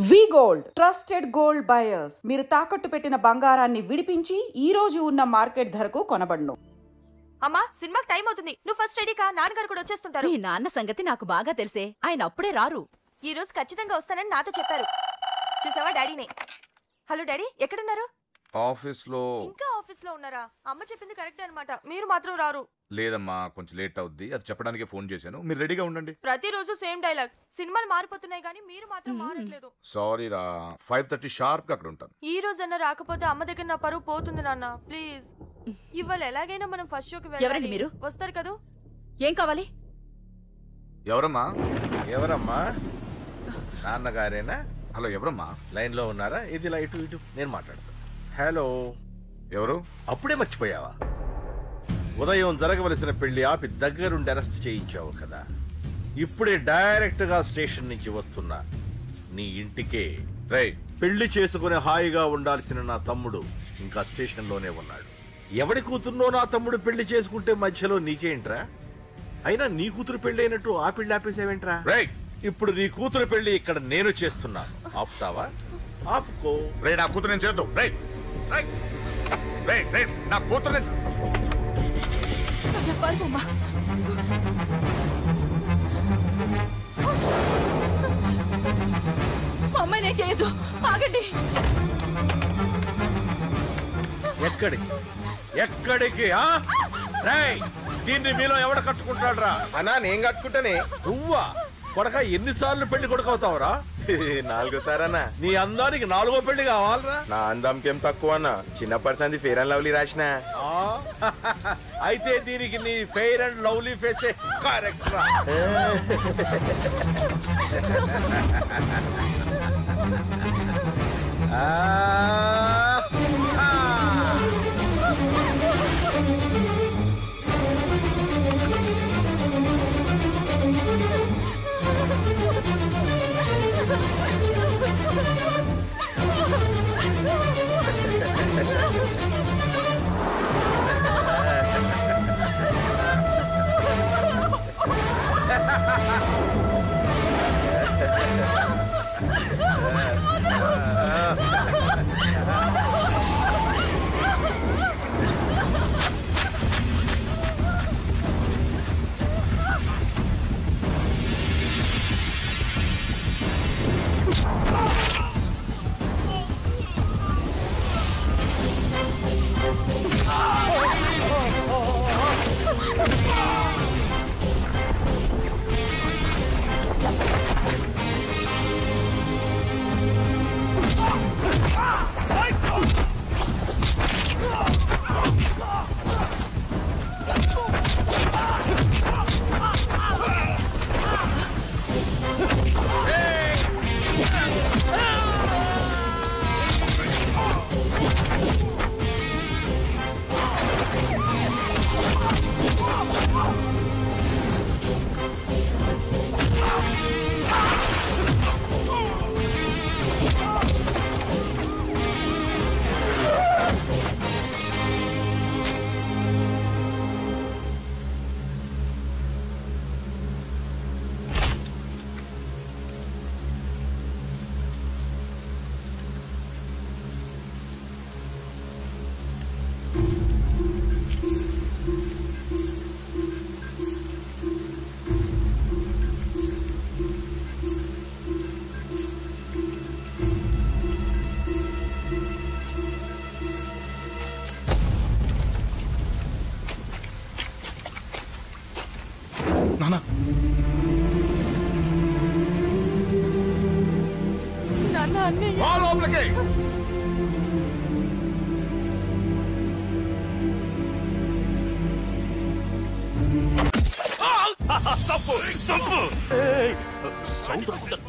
వి gold trusted gold buyers. మీరు తాకట్టు పెట్టిన బంగారాన్ని విడిపించి ఈ రోజు ఉన్న మార్కెట్ ధరకు కొనబడును. అమ్మా, సినిమాకి టైం అవుతుంది. నువ్వు ఫస్ట్ రెడీ కా, నాన్నగారు కూడా వచ్చేస్తుంటారు. మీ నాన్న సంగతి నాకు బాగా తెలిసే, ఆయన అప్పుడే రారు. ఈ రోజు ఖచ్చితంగా వస్తానని నాతో చెప్పారు. చూసావా డాడీని? హలో డాడీ, ఎక్కడున్నారు? ఆఫీస్ లో. ఇంకా ఆఫీస్ లో ఉన్నారా? అమ్మ చెప్పింది కరెక్ట్ అన్నమాట, మీరు మాత్రం రారు. లేదమ్మా, కొంచెం లేట్ అవుద్ది. అది చెప్పడానికి ఫోన్ చేశాను. మీరు రెడీగా ఉండండి. ప్రతిరోజు సేమ్ డైలాగ్. సినిమాలు మారిపోతున్నాయి కానీ మీరు మాత్రం మారట్లేదు. సారీ రా, 5:30 షార్ప్ గా అక్కడ ఉంటాను. ఈ రోజన్నా రాకపోతే అమ్మ దగ్గర నా పరువు పోతుంది నాన్న, ప్లీజ్. ఇవాళ ఎలాగైనా మనం ఫస్ట్ షోకి వెళ్ళాలి. ఎవరండి మీరు? వస్తారు కదా? ఏం కావాలి? ఎవరమ్మా? ఎవరమ్మా? నాన్నగారేనా? హలో, ఎవరమ్మా? లైన్ లో ఉన్నారా? ఇది లైట్ ఇటు నేను మాట్లాడతాను. హలో, ఎవరు? అప్పుడే మర్చిపోయావా? ఉదయం జరగవలసిన పెళ్లి ఆపి దగ్గరుండి అరెస్ట్ చేయించావు కదా. ఇప్పుడే డైరెక్ట్ గా స్టేషన్ నుంచి వస్తున్నా నీ ఇంటికే. రేయ్, పెళ్లి చేసుకుని హాయిగా ఉండాల్సిన నా తమ్ముడు ఇంకా స్టేషన్ లోనే ఉన్నాడు. ఎవడి కూతుర్నో నా తమ్ముడు పెళ్లి చేసుకుంటే మధ్యలో నీకేంట్రా? అయినా నీ కూతురు పెళ్లి అయినట్టు ఆ పెళ్లి ఆపేసావేంట్రా? రేయ్, ఇప్పుడు నీ కూతురు పెళ్లి ఇక్కడ నేను చేస్తున్నాను. ఆపుతావా? ఆపుకో. రేయ్, నా కూతురు నేను చేద్దాం. రేయ్ రేయ్ రేయ్ రేయ్, నా కూతురు అమ్మాయినే చేయొద్దు, ఆగండి. ఎక్కడికి ఎక్కడికి? దీన్ని మీలో ఎవడ కట్టుకుంటాడు రా? అన్నా, నేను కట్టుకుంటానే. నువ్వా? కొడక ఎన్నిసార్లు పెళ్లి కొడుకవుతావురా? 4 సారన్నా. నీ అందానికి 4వ పెళ్లి కావాలరా? నా అందంకేం తక్కువ అన్న. చిన్నప్పటి సంది ఫెయిర్ అండ్ లవ్లీ రాసిన. అయితే దీనికి నీ ఫెయిర్ అండ్ లవ్లీ ఫేసే కరెక్ట్ రా.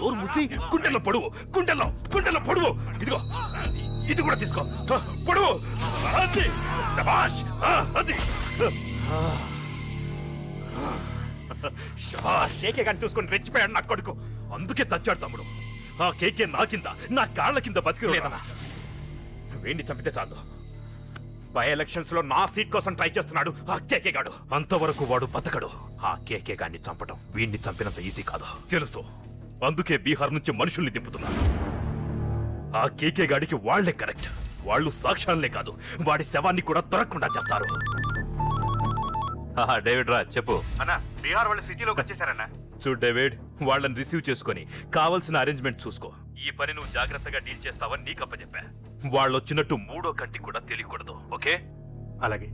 నోరు మూసి గుండెల్లో పొడువు, గుండెల్లో పొడువు. ఇదిగో ఇది కూడా తీసుకో, పొడువు. అది శభాష్, అది కేకే కానీ చూసుకొని రెచ్చిపోయాడు నా కొడుకు. అందుకే చచ్చాడు తమ్ముడు. ఆ కేకే నా కింద, నా కాళ్ళ కింద బతికి లేదన్నా. వేణ్ణి చంపితే చాలు. బై ఎలక్షన్స్ లో నా సీట్ కోసం ట్రై చేస్తున్నాడు ఆ కేకే గాడు. అంతవరకు వాడు బతకడు. ఆ కేకే గాన్ని చంపడం వీణ్ణి చంపినంత ఈజీ కాదు తెలుసు. అందుకే బీహార్ నుంచి మనుషుల్ని దింపుతున్నారు. ఆ కేకే గాడికి వాళ్లే కరెక్ట్. వాళ్ళు సాక్ష్యాలనే కాదు, వాడి శవాన్ని కూడా దొరకకుండా చేస్తారు. డేవిడ్ రా చెప్పు. అన్నా బీహార్ వాళ్ళు సిటీలోకి వచ్చేసారన్నా. చూడు డేవిడ్, వాళ్ళని రిసీవ్ చేసుకుని కావాల్సిన అరేంజ్మెంట్ చూసుకో. ఈ పని నువ్వు జాగ్రత్తగా డీల్ చేస్తావని నీకు అప్పచెప్పా. వాళ్ళు వచ్చినట్టు మూడో కంటికి కూడా తెలియకూడదు. ఓకే? అలాగే.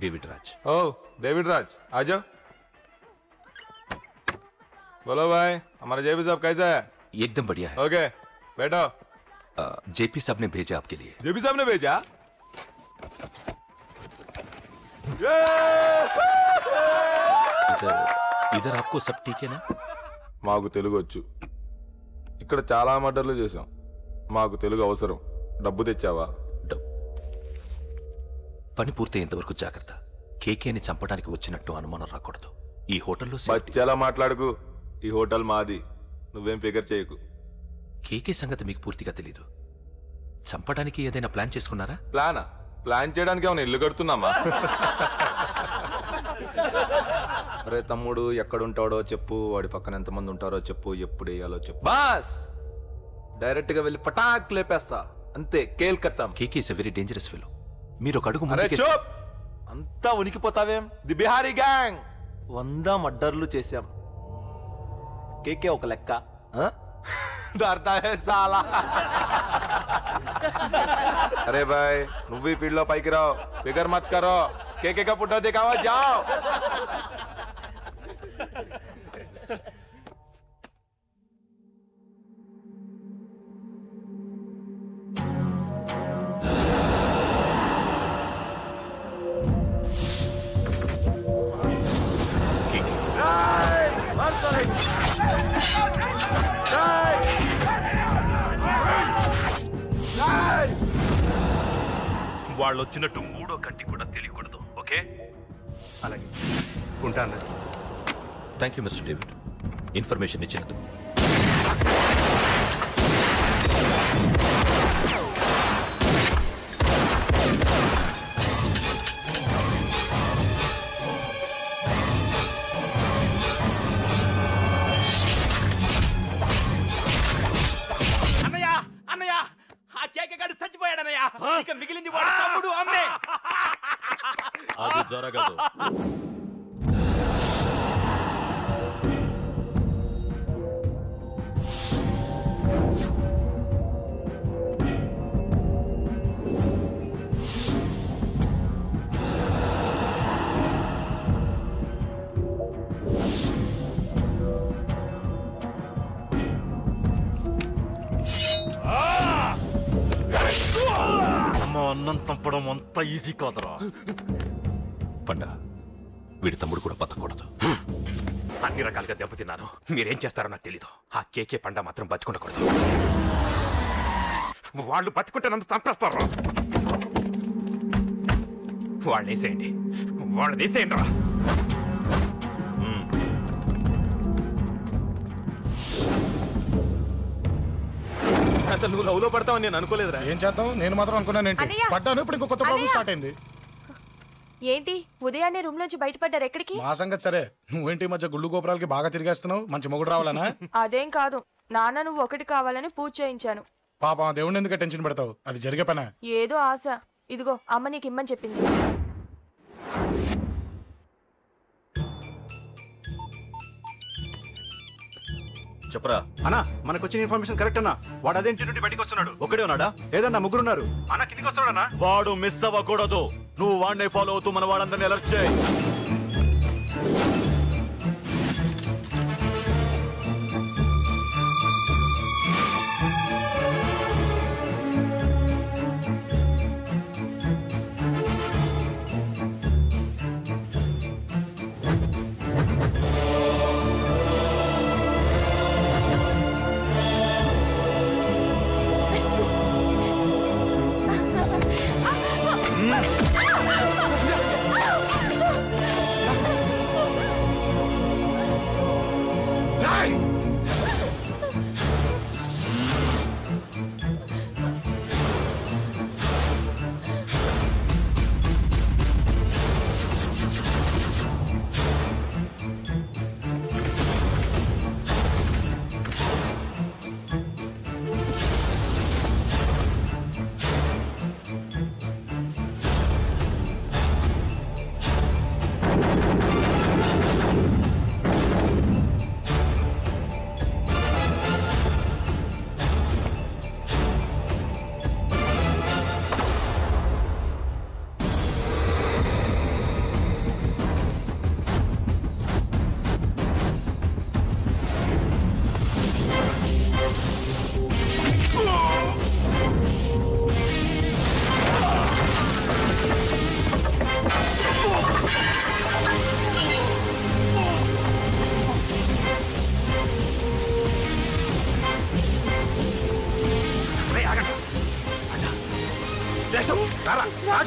डेविड राज। ओ डेविड राज आ जाओ। बोलो भाई, हमारा जेपी साहब कैसा है? एकदम बढ़िया है। ओके बैठो। जेपी साहब ने भेजा आपके लिए। जेपी साहब ने भेजा? इधर आपको सब ठीक है ना? మాకు తెలుగు వచ్చు. ఇక్కడ చాలా మర్డర్లు చేశాం. మాకు తెలుగు అవసరం. డబ్బు తెచ్చావా? పని పూర్తయ్యేంత వరకు జాగ్రత్త. కేకేని చంపడానికి వచ్చినట్టు అనుమానం రాకూడదు. ఈ హోటల్లో బచ్చాలా మాట్లాడుకు. ఈ హోటల్ మాది. నువ్వేం ఫిగర్ చేయకు. కేకే సంగతి మీకు పూర్తిగా తెలీదు. చంపడానికి ఏదైనా ప్లాన్ చేసుకున్నారా? ప్లానా? ప్లాన్ చేయడానికి ఏమైనా ఇల్లు కడుతున్నామా? అరే తమ్ముడు, ఎక్కడుంటాడో చెప్పు, వాడి పక్కన ఎంతమంది ఉంటారో చెప్పు, ఎప్పుడు వేయాలో చెప్పు. బాస్ డైరెక్ట్ గా వెళ్ళి ఫటాక్ లేపేస్తా అంతే. కేల్కత్తా. KK is a very dangerous fellow. మీరు ఒక అడుగు ముందుకే. చూప్, అంతా ఉనికిపోతావేం? ది బిహారీ గ్యాంగ్ 100 మర్డర్లు చేశాం. కేకే ఒక లెక్క. डरता है साला। अरे भाई నువ్వు ఈ ఫీల్డ్ లో పైకి రావు. ఫిగర్ మత్ కరో. కేకే का फोटो दिखाओ जाओ। వాళ్ళు వచ్చినట్టు మూడో కంటి కూడా తెలియకూడదు. ఓకే? అలాగే ఉంటాను. Thank you mister David, information ఇచ్చినందుకు. మిగిలింది వాడు తమ్ముడు అమ్మే. అది జరగదు. అన్నం చంపడం అంత ఈజీ కాదురా. పండ, వీడి తమ్ముడు కూడా బతకూడదు. అన్ని రకాలుగా దెబ్బతిన్నాను. మీరేం చేస్తారో నాకు తెలీదు. ఆ కేకే పండ మాత్రం బతుకుండకూడదు. వాళ్ళు బతుకుంటే నన్ను చంపేస్తారు. వాళ్ళని వేసేయండి. వాళ్ళని వేసేయండి రా. అసలు నువ్వు లవ్ లో పడతావని నేను అనుకోలేదురా. ఏం చేద్దాం, నేను మాత్రం అనుకున్నాను. పడ్డాను. ఇప్పుడు ఇంకో కొత్త ప్రాబ్లం స్టార్ట్ అయింది. ఏంటి ఉదయాన్నే రూమ్ నుంచి బయటపడ్డారు? ఎక్కడికి? మా సంగతి సరే, నువ్వేంటి మధ్య గుళ్ళు గోపురాలకి బాగా తిరిగేస్తున్నావు? మంచి మొగుడు రావాలనా? అదేం కాదు నాన్న, నువ్వు ఒకటి కావాలని పూజ చేయించాను. పాప దేవుడిని ఎందుకు టెన్షన్ పెడతావు? అది జరిగే పనా? ఏదో ఆశ. ఇదిగో అమ్మ నీకు ఇమ్మని చెప్పింది. చెప్పరా అన్నా, మనకు వచ్చిన ఇన్ఫర్మేషన్ కరెక్ట్ అన్నా. వాడు అదే ఇంటి నుండి బయటకు వస్తున్నాడు. ఒకడే ఉన్నాడా? లేదన్నా, ముగ్గురున్నారు. అన్న కిందికి వస్తాడన్నా. వాడు మిస్ అవ్వకూడదు. నువ్వు వాడిని ఫాలో అవుతూ మన వాళ్ళందరినీ అలర్ట్ చేయి.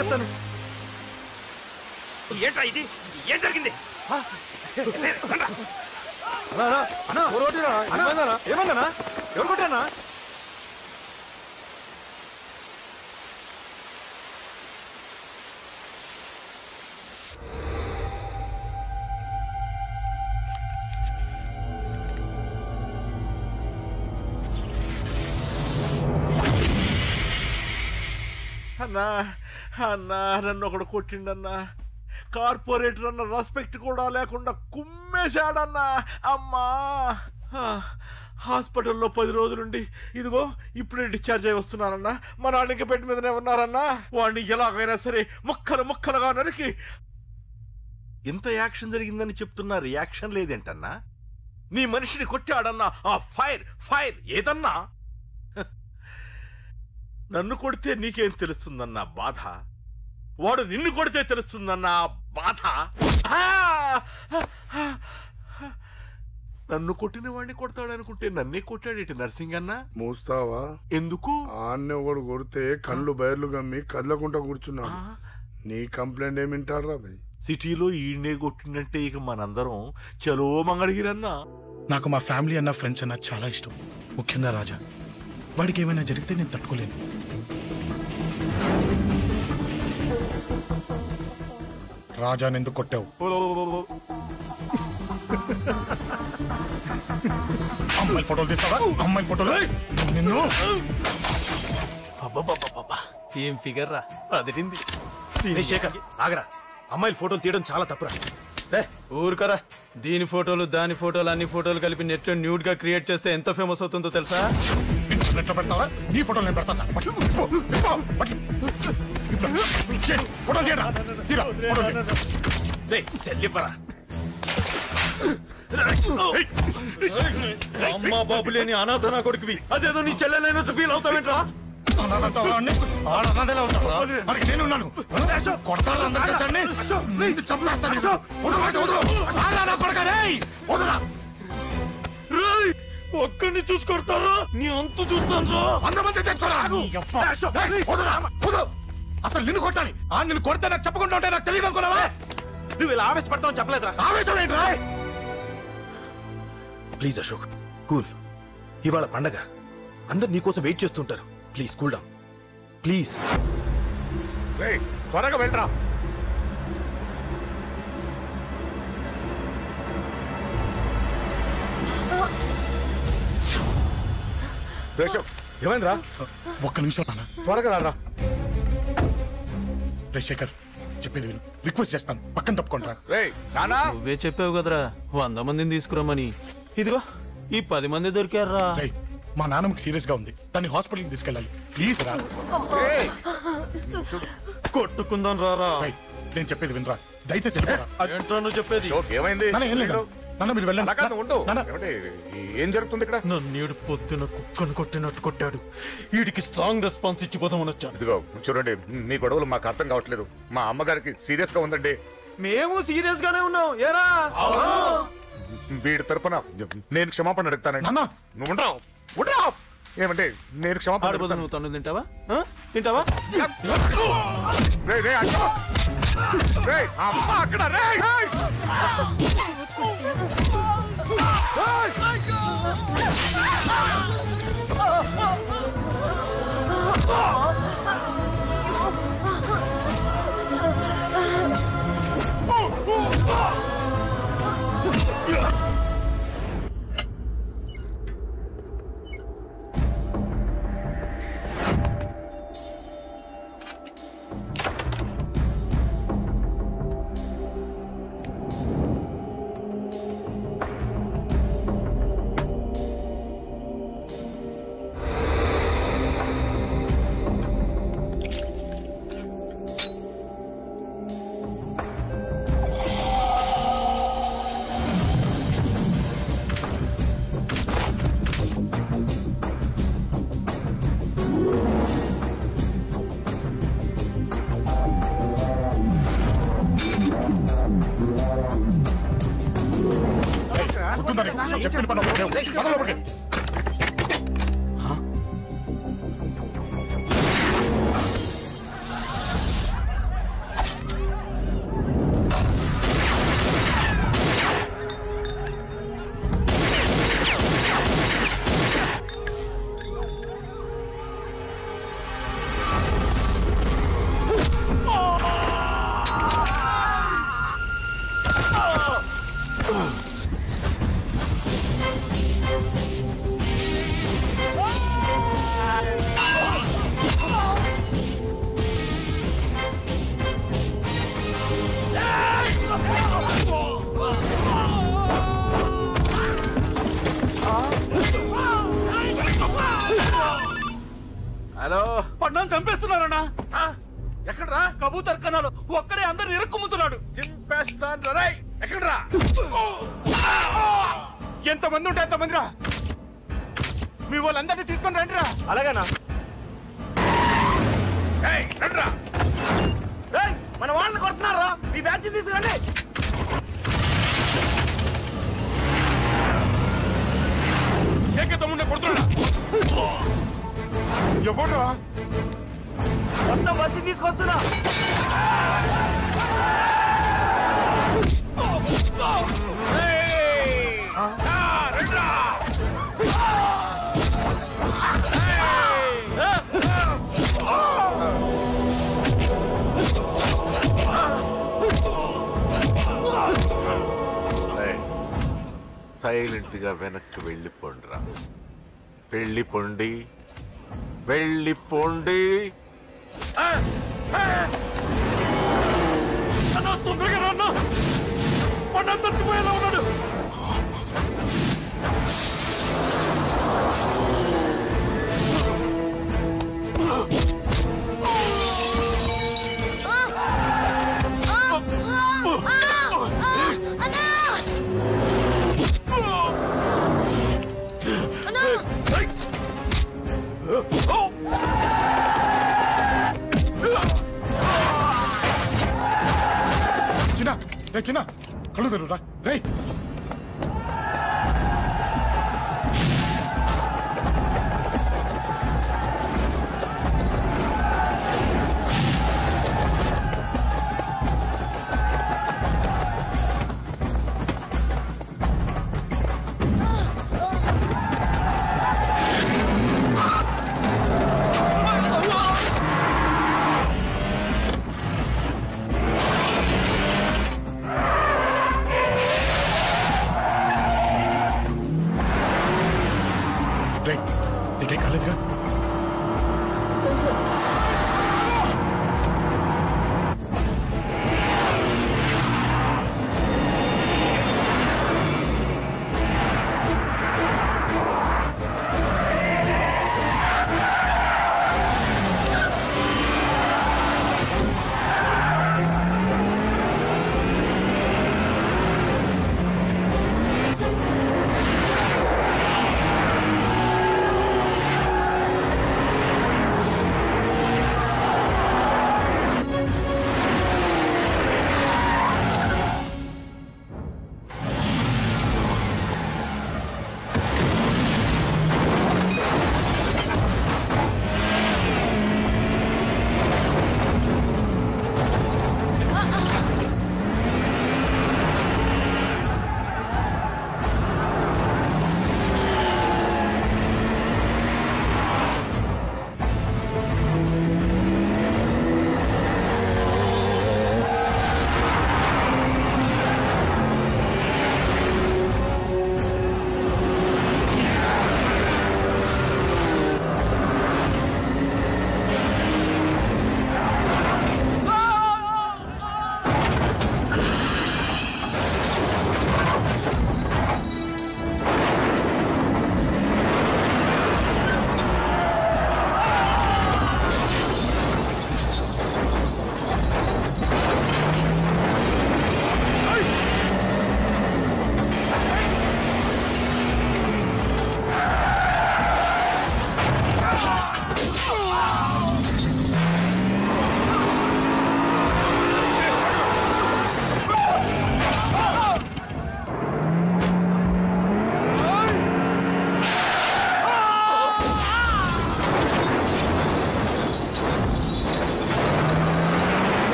చెప్తాను. ఏంట్రా ఇది? ఏం జరిగింది? ఏమన్నా ఎవరు కొట్టానా? అన్నా అన్నా నన్ను ఒకడు కొట్టిండన్నా. కార్పొరేటర్ అన్న రెస్పెక్ట్ కూడా లేకుండా కుమ్మేశాడన్నా. అమ్మా హాస్పిటల్లో 10 రోజులుండి ఇదిగో ఇప్పుడే డిశ్చార్జ్ అయి వస్తున్నానన్నా. మా నాన్న ఇంకా బెడ్ మీదనే ఉన్నారన్నా. వాడిని ఎలాగైనా సరే ముక్కలు ముక్కలుగా నరికి. ఇంత యాక్షన్ జరిగిందని చెప్తున్నా, రియాక్షన్ లేదేంటన్నా? నీ మనిషిని కొట్టాడన్నా. ఆ ఫైర్ ఫైర్ ఏదన్నా? నన్ను కొడితే నీకేం తెలుస్తుందన్నా బాధ, వాడు నిన్ను కొడితే తెలుస్తుందన్నా బాధ. నన్ను కొట్టిన వాడిని కొడతాడనుకుంటే నన్నే కొట్టాడేటి నర్సింగ్ అన్నా. మూస్తావా? ఎందుకు? ఆన్నే ఒకడు కొడితే కళ్ళు బయర్లు గమ్మి కదలకుండా కూర్చున్నాడు. నీ కంప్లైంట్ ఏమింటారా భయ్? సిటీలో ఈయనే కొట్టిందంటే ఇక మనందరం చలో మంగళగిరన్నా. నాకు మా ఫ్యామిలీ అన్న ఫ్రెండ్స్ అన్న చాలా ఇష్టం, ముఖ్యంగా రాజా. వాడికి ఏమైనా జరిగితే నేను తట్టుకోలేను. రాజాని ఎందుకు కొట్టావు? అమ్మాయిల ఫోటోలు తీస్తావా? అమ్మాయిల ఫోటోలు నిన్ను. ఏం ఫిగర్ రా, అదిరింది. శేఖర్ ఆగరా, అమ్మాయిల ఫోటోలు తీయడం చాలా తప్పురా. ఊరుకరా, దీని ఫోటోలు దాని ఫోటోలు అన్ని ఫోటోలు కలిపి నెట్ లో న్యూడ్ గా క్రియేట్ చేస్తే ఎంత ఫేమస్ అవుతుందో తెలుసా? నెట్ లో పెడతావా? నీ ఫోటోలు నేను పెడతా. అమ్మా బాబు లేని అనాథ నా కొడుకువి, అదేదో నీ చెల్లెలైనట్టు ఫీల్ అవుతావేంట్రా? నేనున్నాను. ఒక్కడిని చూసి కొడతారా? నీ అంతు చూస్తాను. అసలు నిన్ను కొట్టాలి. నిన్ను కొడితే నాకు చెప్పకుండా ఉంటే నాకు తెలియదు అనుకున్నావా? నువ్వు ఇలా ఆవేశపడతావు చెప్పలేదురా. ఆవేశం ఏంట్రా? Please Ashok, cool. ఇవాళ పండగ, అందరు నీకోసం వెయిట్ చేస్తుంటారు. Please cool down please. త్వరగా వెళ్ళరా. ఏమైందిరా? ఒక్క నిమిషం నాన్న, త్వరగా రారా. రే శేఖర్, చెప్పేది విను. రిక్వెస్ట్ చేస్తాను, పక్కన తప్పుకుంటారా. నువ్వే చెప్పావు కదరా 100 మందిని తీసుకురమ్మని. ఇదిగో ఈ 10 మంది దొరికారా. మా నాన్నకి సీరియస్ గా ఉంది, దాన్ని హాస్పిటల్కి తీసుకెళ్ళాలి. ప్లీజ్ రా. కొట్టుకుందాం రారా. నేను చెప్పేది వినరా, దయచేసి వెళ్ళిపోరా. ఏంట్రా నువ్వు చెప్పేది? ఏమైంది? ఏం లేదు నాన్న, మీరు వెళ్ళండి. ఏం జరుగుతుంది ఇక్కడ? నన్ను పొద్దున కుక్కను కొట్టినట్టు కొట్టాడు. వీడికి స్ట్రాంగ్ రెస్పాన్స్ ఇచ్చిపోదామని వచ్చాను. ఇదిగో చూడండి, మీ గొడవలు మాకు అర్థం కావట్లేదు. మా అమ్మగారికి సీరియస్ గా ఉందండి. మేము సీరియస్ గానే ఉన్నాం. ఏరా వీడి తరపున నేను క్షమాపణ అడుగుతానండి. నువ్వు ఉండరావు. ఏమంటే నేను క్షమాపణ అడుగుతా. నువ్వు తను తింటావా? తింటావా? అక్కడ చెప్పిన పని ఒకటి. హలో పడ్డాను చంపేస్తున్నారన్నా. ఎక్కడ్రా? కబూతర్ కన్నాలు ఒక్కడే అందరిని ఇరుక్కుముతున్నాడు. చింపేస్తాను రా. ఎక్కడ్రా? ఎంతమంది ఉంటే ఎంతమంది రా. మీ వాళ్ళందరినీ తీసుకొని రండి రా. అలాగేనా? మన వాళ్ళని కొడుతున్నారా? మీ బ్యాచ్ తీసుకురండి. ఏకతమ్ముండే కొడుతున్నా. ఎవడ్రా? మొత్తం వచ్చి తీసుకొస్తున్నా. సైలెంట్ గా వెనక్కి వెళ్ళిపోండిరా. వెళ్ళిపోండి, వెళ్ళిపోండి. తొందరగా రాన్నా. పండ చచ్చిపోయేలా ఉన్నాడు. చిన్న కళ్ళు తెరురా రే.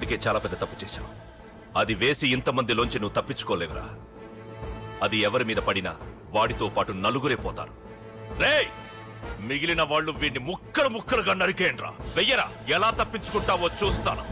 ఇప్పటికే చాలా పెద్ద తప్పు చేశావు. అది వేసి ఇంతమందిలోంచి నువ్వు తప్పించుకోలేవురా. అది ఎవరి మీద పడినా వాడితో పాటు నలుగురే పోతారు. రేయ్, మిగిలిన వాళ్ళు వీడిని ముక్కలు ముక్కలుగా నరికేయండ్రా. వెయ్యరా, ఎలా తప్పించుకుంటావో చూస్తాను.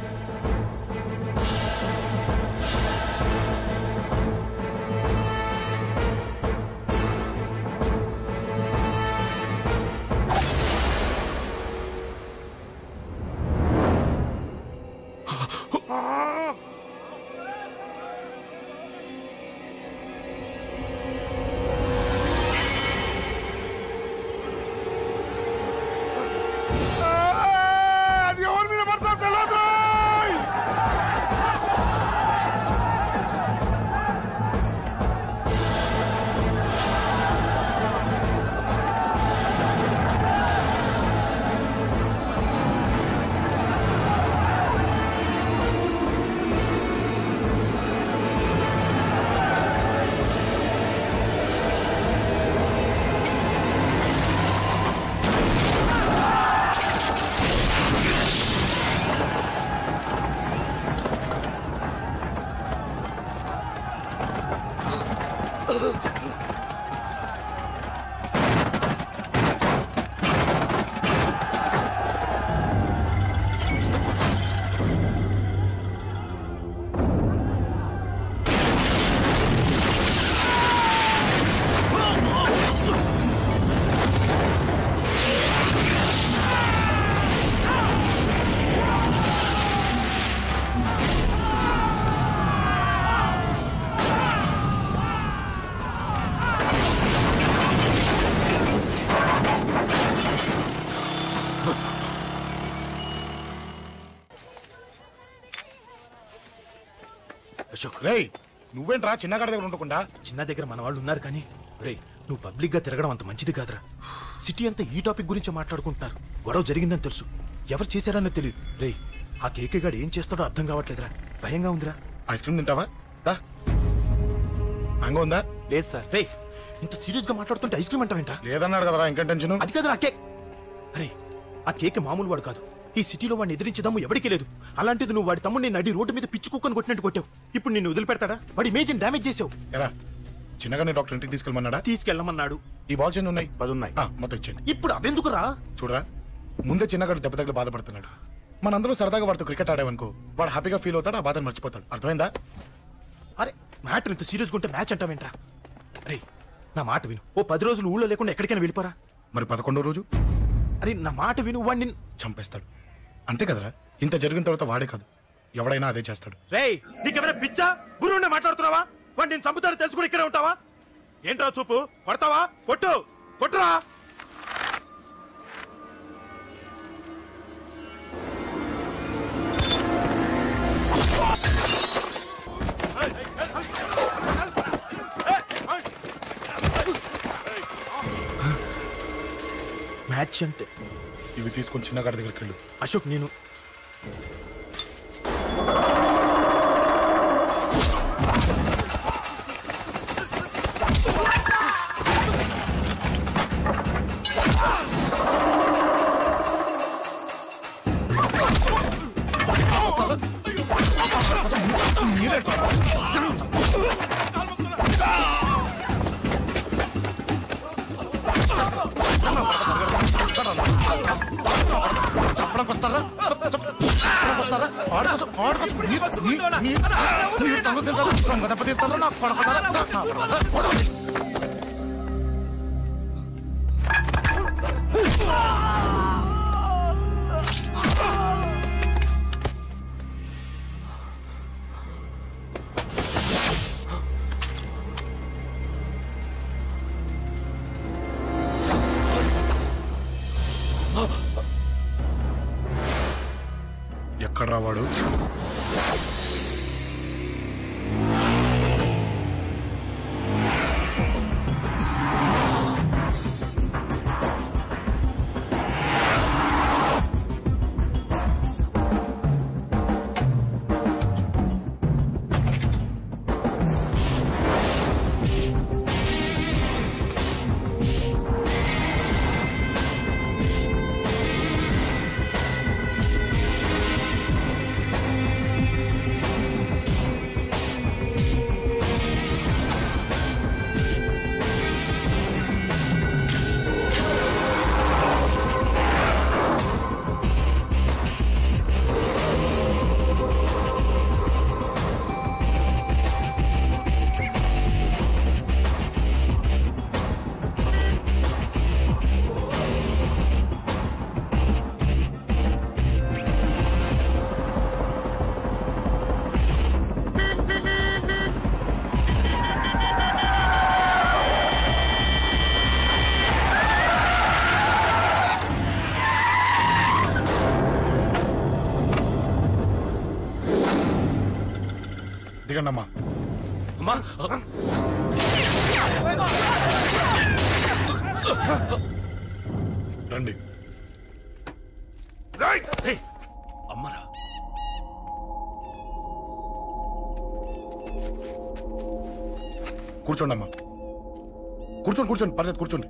రేయ్, నువ్వేంట్రా చిన్నగాడి దగ్గర ఉండకుండా? చిన్న దగ్గర మన వాళ్ళు ఉన్నారు కానీ రేయ్, నువ్వు పబ్లిక్ గా తిరగడం అంత మంచిది కాదురా. సిటీ అంతా ఈ టాపిక్ గురించి మాట్లాడుకుంటున్నారు. గొడవ జరిగిందని తెలుసు, ఎవరు చేశారన్నో తెలియదు. రేయ్, ఆ కేకే గాడు ఏం చేస్తాడో అర్థం కావట్లేదురా. భయంగా ఉందిరా. ఐస్ క్రీమ్ తింటావా? మ్యాంగో ఉందా? లేదు సార్. రేయ్, ఇంత సీరియస్ గా మాట్లాడుతుంటే ఐస్ క్రీమ్ అంటావేంట్రా? లేదన్నాడు కదరా, ఇంకా టెన్షన్. అది కాదురా కేక్. అరే, ఆ కేక్ మామూలు వాడు కాదు. ఈ సిటీలో వాడిని ఎదిరించదాము ఎవరికీ లేదు. అలాంటిది నువ్వు వాడి తమ్ముడిని నడి రోడ్డు మీద పిచ్చి కుక్కని కొట్టినట్టు కొట్టావు. ఇప్పుడు నిన్ను వదిలిపెడతాడా? వాడి ఇమేజ్ని డ్యామేజ్ చేసావు. ఎరా, చిన్నగానే డాక్టర్ ఇంటికి తీసుకెళ్ళమన్నాడా? తీసుకెళ్ళమన్నాడు. ఈ బాల్స్ ఎన్ని ఉన్నాయి? 10 ఉన్నాయి. మొత్తం ఇచ్చేయండి. ఇప్పుడు అవెందుకురా? చూడరా, ముందే చిన్నగాడు దెబ్బ తగిలి బాధపడుతున్నాడు. మనందరూ సరదాగా వాడితో క్రికెట్ ఆడామనుకో, వాడు హ్యాపీగా ఫీల్ అవుతాడు, ఆ బాధను మర్చిపోతాడు. అర్థమైందా? అరే, మ్యాటర్ ఇంత సీరియస్గా ఉంటే మ్యాచ్ అంటావేంట్రా? అరే, నా మాట విను. ఓ 10 రోజులు ఊళ్ళో లేకుండా ఎక్కడికైనా వెళ్ళిపోరా. మరి 11వ రోజు? అరే, నా మాట విను. వాడిని చంపేస్తాడు. అంతే కదరా? ఇంత జరిగిన తర్వాత వాడే కాదు, ఎవడైనా అదే చేస్తాడు. రేయ్, నీకెవరైనా పిచ్చా? గురువునే మాట్లాడుతున్నావా? వాడిని నేను చంపుతాను తెలుసుకుని ఇక్కడే ఉంటావా? ఏంట్రా చూపు? కొడతావా? కొట్టు, కొట్టురా. మ్యాచ్ అంటే ఇవి తీసుకొని చిన్నగాడి దగ్గరికి వెళ్ళు. అశోక్, నేను చెప్పడానికి వస్తారా? దెబ్బతీస్తారా? నాకు ఎక్కడ రావాడు? దిగండి అమ్మా. రండి. అమ్మరా కూర్చోండి అమ్మా. కూర్చోండి కూర్చోండి, పర్లేదు కూర్చోండి.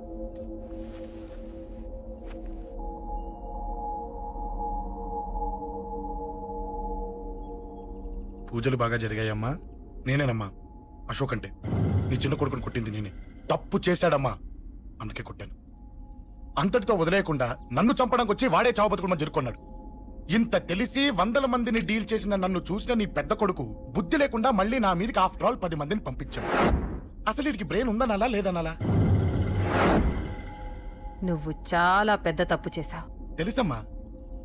పూజలు బాగా జరిగాయమ్మా? నేనేనమ్మా అశోక్ అంటే. నీ చిన్న కొడుకుని కొట్టింది నేనే. తప్పు చేశాడమ్మా, అందుకే కొట్టాను. అంతటితో వదిలేయకుండా నన్ను చంపడానికి వచ్చి వాడే చావు బతుకుమని జరుకున్నాడు. ఇంత తెలిసి 100 మందిని డీల్ చేసిన నన్ను చూసిన నీ పెద్ద కొడుకు బుద్ధి లేకుండా మళ్ళీ నా మీదకి ఆఫ్టర్ ఆల్ 10 మందిని పంపించాడు. అసలు వీడికి బ్రెయిన్ ఉందనాలా లేదనాలా? నువ్వు చాలా పెద్ద తప్పు చేశావు. తెలుసమ్మా,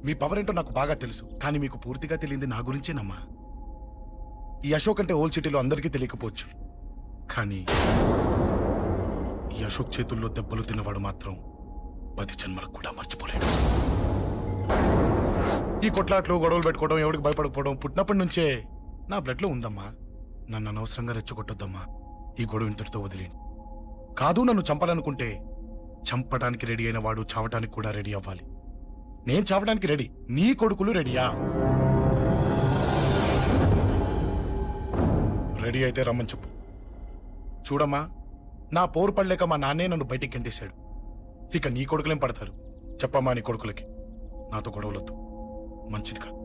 మీ పవర్ ఏంటో నాకు బాగా తెలుసు. కానీ మీకు పూర్తిగా తెలియంది నా గురించేనమ్మా. ఈ అశోక్ అంటే ఓల్డ్ సిటీలో అందరికీ తెలియకపోవచ్చు, కానీ ఈ అశోక్ చేతుల్లో దెబ్బలు తిన్నవాడు మాత్రం 10 జన్మలకు కూడా మర్చిపోలేడు. ఈ కొట్లాట్లు గొడవలు పెట్టుకోవడం, ఎవరికి భయపడకపోవడం పుట్టినప్పటి నుంచే నా బ్లడ్లో ఉందమ్మా. నన్ను అనవసరంగా రెచ్చగొట్టొద్దమ్మా. ఈ గొడవ ఇంతటితో వదిలేండి. కాదు, నన్ను చంపాలనుకుంటే చంపడానికి రెడీ అయిన వాడు చావటానికి కూడా రెడీ అవ్వాలి. నేను చావడానికి రెడీ, నీ కొడుకులు రెడీయా? రెడీ అయితే రమ్మని చెప్పు. చూడమ్మా, నా పోరు పడలేక మా నాన్నే నన్ను బయటికి గెంటేశాడు. ఇక నీ కొడుకులేం పడతారు? చెప్పమ్మా నీ కొడుకులకి నాతో గొడవలొద్దు, మంచిది కాదు.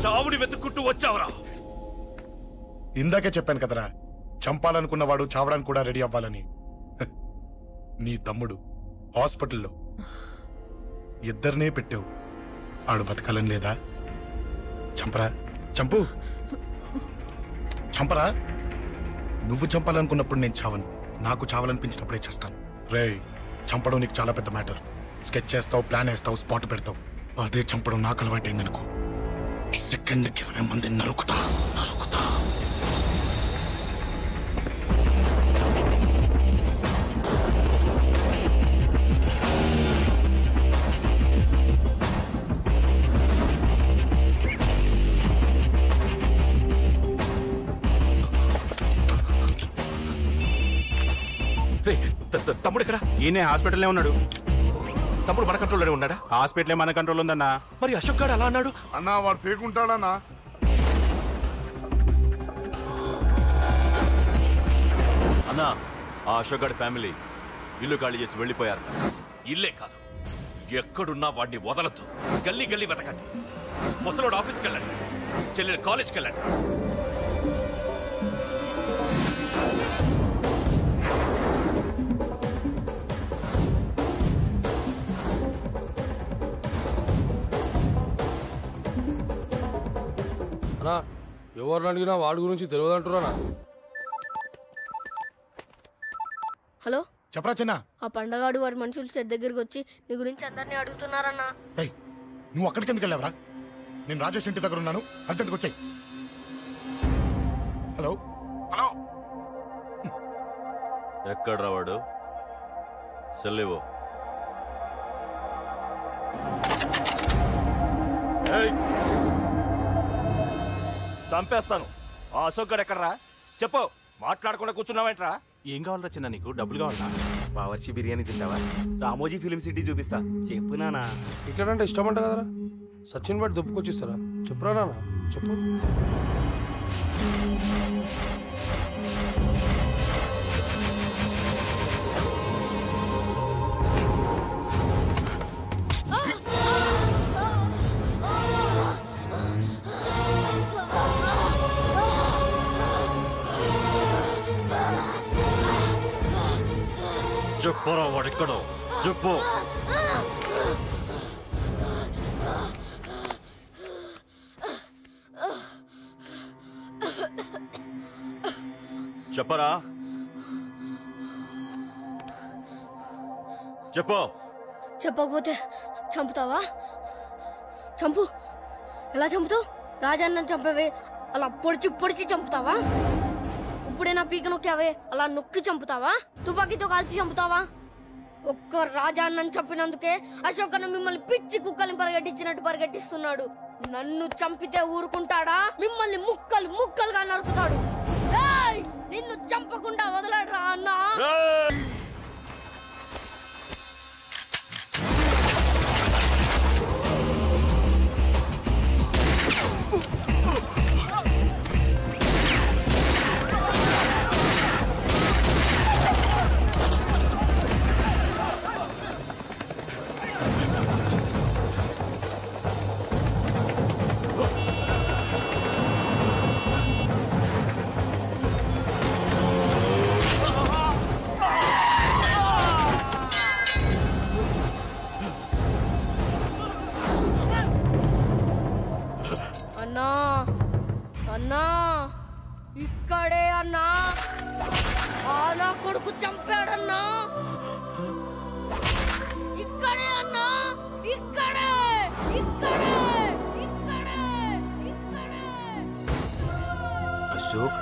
చావుని వెతుక్కుంటూ వచ్చావురా. ఇందాకే చెప్పాను కదరా, చంపాలనుకున్నవాడు చావడానికి కూడా రెడీ అవ్వాలని. నీ తమ్ముడు హాస్పిటల్లో ఇద్దరినే పెట్టావు. ఆడు బతకాలని లేదా? చంపరా, చంపు, చంపరా. నువ్వు చంపాలనుకున్నప్పుడు నేను చావను, నాకు చావాలనిపించినప్పుడే చేస్తాను. రేయ్, చంపడం నీకు చాలా పెద్ద మ్యాటర్. స్కెచ్ చేస్తావు, ప్లాన్ వేస్తావు, స్పాట్ పెడతావు. అదే చంపడం నాకు అలవాటైందనుకో, సెకండ్కి 20 మందిని నరుకుతా. తమ్ముడు ఇక్కడ? ఈయనే హాస్పిటల్లో ఉన్నాడు. తమ్ముడు మన కంట్రోల్లోనే ఉన్నాడా? హాస్పిటలే మన కంట్రోల్ ఉందన్నా. మరి అశోక్ గారు అలా అన్నాడు? అన్నా వాడు పేకుంటాడన్నా. అన్నా, ఆ అశోక్ గారి ఫ్యామిలీ ఇల్లు ఖాళీ చేసి వెళ్ళిపోయారు. ఇల్లే కాదు, ఎక్కడున్నా వాడిని వదలద్దు. గల్లీ గల్లీ వెతకండి. ముసలోడు ఆఫీస్కి వెళ్ళండి, చెల్లెలు కాలేజ్కి వెళ్ళండి. అన్నా, ఎవరిని అడిగినా వాడి గురించి తెలియదంటున్నా. హలో, చెప్పరా చిన్న. ఆ పండగాడు వాడి మనుషులు సెట్ దగ్గరికి వచ్చి నీ గురించి అందరినీ అడుగుతున్నారన్నా. నువ్వు అక్కడికి ఎందుకు వెళ్ళావరా? నేను రాజేష్ ఇంటి దగ్గర ఉన్నాను, అర్జెంట్గా వచ్చాయి. హలో హలో, ఎక్కడ రావాడు? సెల్లివో. చంపేస్తాను. ఆ అశోక్ గారు ఎక్కడరా? చెప్పు. మాట్లాడకుండా కూర్చున్నావేంట్రా? ఏం కావాలరా చిన్న? నీకు డబ్బులు కావాలా? బావర్చి బిర్యానీ తింటావా? రామోజీ ఫిలిం సిటీ చూపిస్తా. చెప్పు నానా. క్రికెట్ అంటే ఇష్టం అంట కదరా, సచిన్ బట్టి దుబ్బుకొచ్చిస్తారా? చెప్పురా నాన్న, చెప్పు. చెప్పరా వాడెక్కడో చెప్పు. చెప్పరా, చెప్పు. చెప్పకపోతే చంపుతావా? చంపు. ఎలా చంపుతావు? రాజాన్నని చంపవే, అలా పొడిచి పొడిచి చంపుతావా? ఇప్పుడే నా పీక నొక్కావే, అలా నొక్కి చంపుతావా? తుపాకీతో కాల్చి చంపుతావా? ఒక్క రాజా అన్నని చెప్పినందుకే అశోక్ అన్న మిమ్మల్ని పిచ్చి కుక్కల్ని పరిగెట్టించినట్టు పరిగెట్టిస్తున్నాడు. నన్ను చంపితే ఊరుకుంటాడా? మిమ్మల్ని ముక్కలు ముక్కలుగా నరుకుతాడు. నిన్ను చంపకుండా వదలడరా అన్నా. అన్నా అన్నా ఇక్కడే అన్నా, నా కొడుకు చంపాడన్నా. ఇక్కడే అన్నా, ఇక్కడే ఇక్కడే ఇక్కడే ఇక్కడే. అశోక్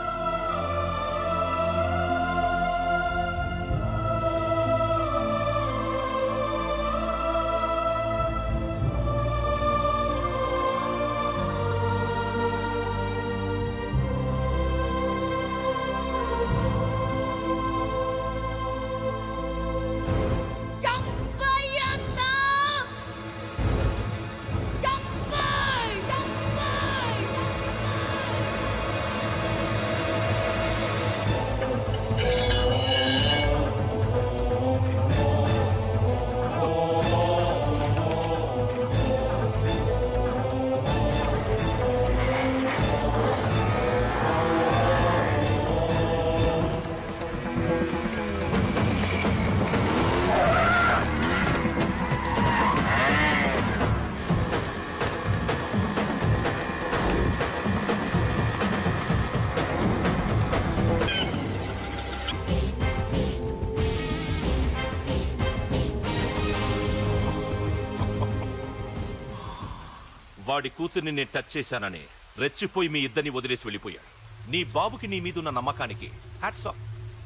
వాడి కూతుర్ని నేను టచ్ చేశానని రెచ్చిపోయి మీ ఇద్దరిని వదిలేసి వెళ్ళిపోయాడు. నీ బాబుకి నీ మీదున్న నమ్మకానికి హ్యాట్స్ ఆఫ్,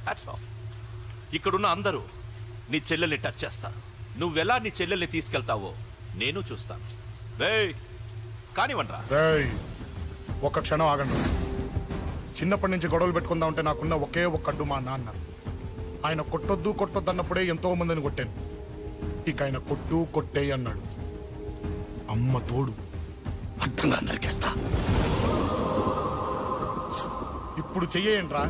హ్యాట్స్ ఆఫ్. ఇక్కడున్న అందరూ నీ చెల్లెల్ని టచ్ చేస్తారు. నువ్వెలా నీ చెల్లెల్ని తీసుకెళ్తావో నేను చూస్తాను. కానివ్వండ్రా. ఒక్క క్షణం ఆగండి. చిన్నప్పటి నుంచి గొడవలు పెట్టుకుందా ఉంటే నాకున్న ఒకే ఒక్క అడ్డు మా నాన్న. ఆయన కొట్టొద్దు కొట్టొద్దు అన్నప్పుడే ఎంతో మందిని కొట్టాను. ఇక ఆయన కొట్టు కొట్టే అన్నాడు. అమ్మ తోడు అడ్డంగా నరికేస్తా. ఇప్పుడు చెయ్యేయండ్రా.